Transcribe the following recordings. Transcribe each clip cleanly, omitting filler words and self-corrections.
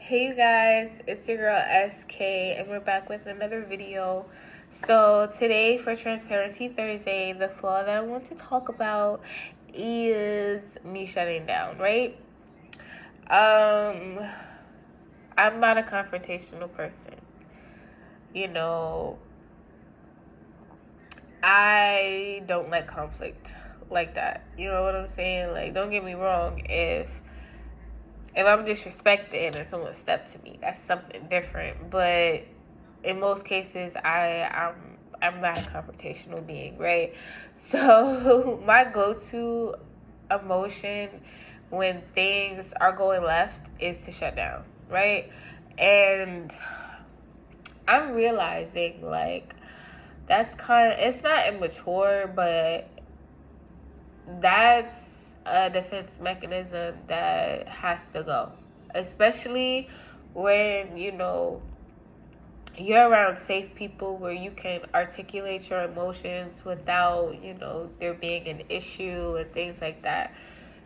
Hey you guys, it's your girl SK and we're back with another video. So today for Transparency Thursday, the flaw that I want to talk about is me shutting down, right? I'm not a confrontational person. You know, I don't like conflict like that. You know what I'm saying? Like, don't get me wrong, if I'm disrespected and someone stepped to me, that's something different. But in most cases, I'm not a confrontational being, right? So my go-to emotion when things are going left is to shut down, right? And I'm realizing like that's it's not immature, but that's a defense mechanism that has to go, especially when you're around safe people where you can articulate your emotions without there being an issue and things like that.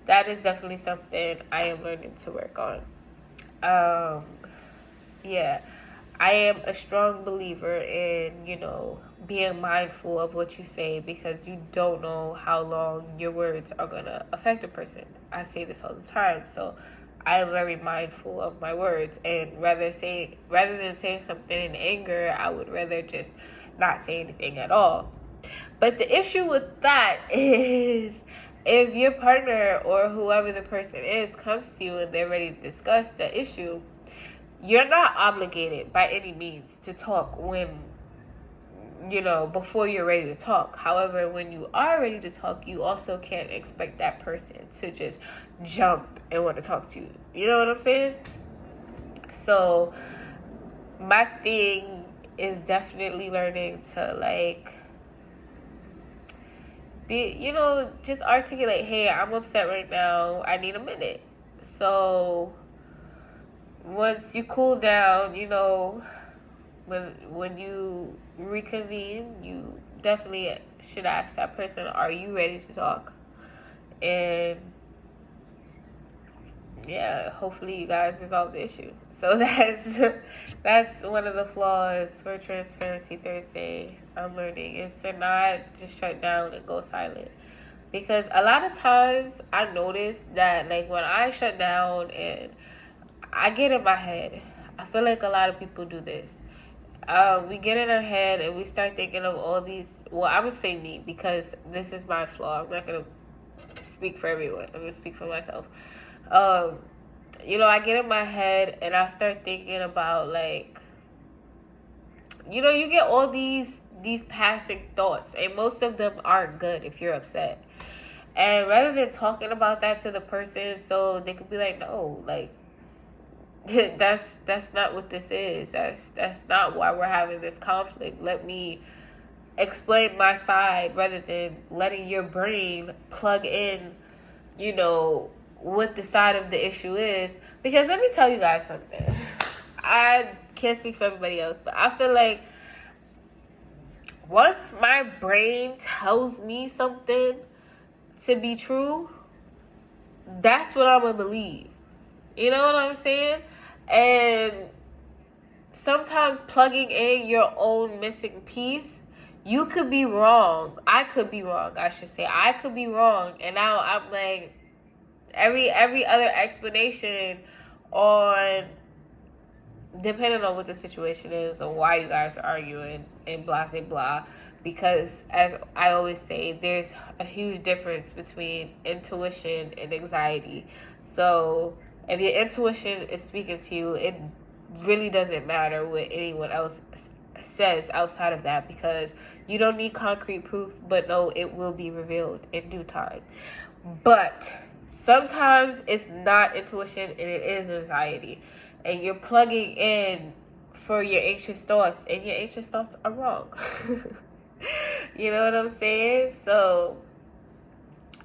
That is definitely something I am learning to work on. Yeah, I am a strong believer in, being mindful of what you say, because you don't know how long your words are going to affect a person. I say this all the time. So I am very mindful of my words, and rather than saying something in anger, I would rather just not say anything at all. But the issue with that is if your partner or whoever the person is comes to you and they're ready to discuss the issue, you're not obligated by any means to talk before you're ready to talk. However, when you are ready to talk, you also can't expect that person to just jump and want to talk to you. You know what I'm saying? So my thing is definitely learning to just articulate, hey, I'm upset right now, I need a minute. So once you cool down, when you reconvene, you definitely should ask that person, are you ready to talk? And yeah, hopefully you guys resolve the issue. So that's one of the flaws for Transparency Thursday I'm learning, is to not just shut down and go silent. Because a lot of times I notice that when I shut down and I get in my head, I feel like a lot of people do this. We get in our head and we start thinking of all these. Well, I'm gonna say me, because this is my flaw. I'm not gonna speak for everyone. I'm gonna speak for myself. I get in my head and I start thinking about you get all these passing thoughts, and most of them aren't good if you're upset. And rather than talking about that to the person so they could be like, no, that's not what this is. That's not why we're having this conflict. Let me explain my side, rather than letting your brain plug in, what the side of the issue is. Because let me tell you guys something. I can't speak for everybody else, but I feel like once my brain tells me something to be true, that's what I'm gonna believe. You know what I'm saying? And sometimes plugging in your own missing piece, you could be wrong. I could be wrong, I should say. I could be wrong. And now I'm like, every other explanation on, depending on what the situation is or why you guys are arguing and blah, blah, blah. Because as I always say, there's a huge difference between intuition and anxiety. So if your intuition is speaking to you, it really doesn't matter what anyone else says outside of that, because you don't need concrete proof, but no, it will be revealed in due time. But sometimes it's not intuition and it is anxiety, and you're plugging in for your anxious thoughts, and your anxious thoughts are wrong. You know what I'm saying? So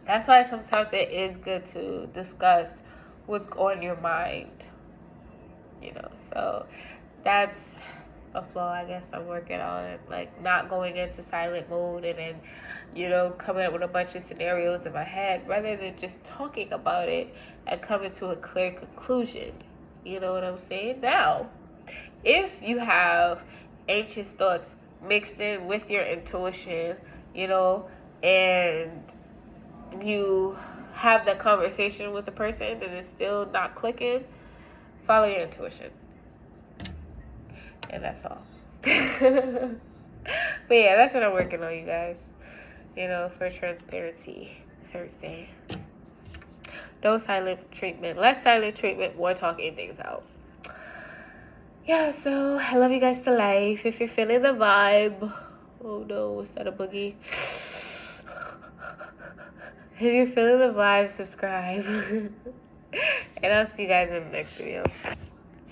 that's why sometimes it is good to discuss what's on your mind. So that's a flaw I guess I'm working on, not going into silent mode and then coming up with a bunch of scenarios in my head, rather than just talking about it and coming to a clear conclusion. You know what I'm saying? Now, if you have anxious thoughts mixed in with your intuition, you know, and you have that conversation with the person and it's still not clicking, follow your intuition. And that's all. But yeah, that's what I'm working on, you guys. You know, for Transparency Thursday. No silent treatment. Less silent treatment, more talking things out. Yeah, so I love you guys to life. If you're feeling the vibe. Oh no, is that a boogie? If you're feeling the vibe, subscribe. And I'll see you guys in the next video.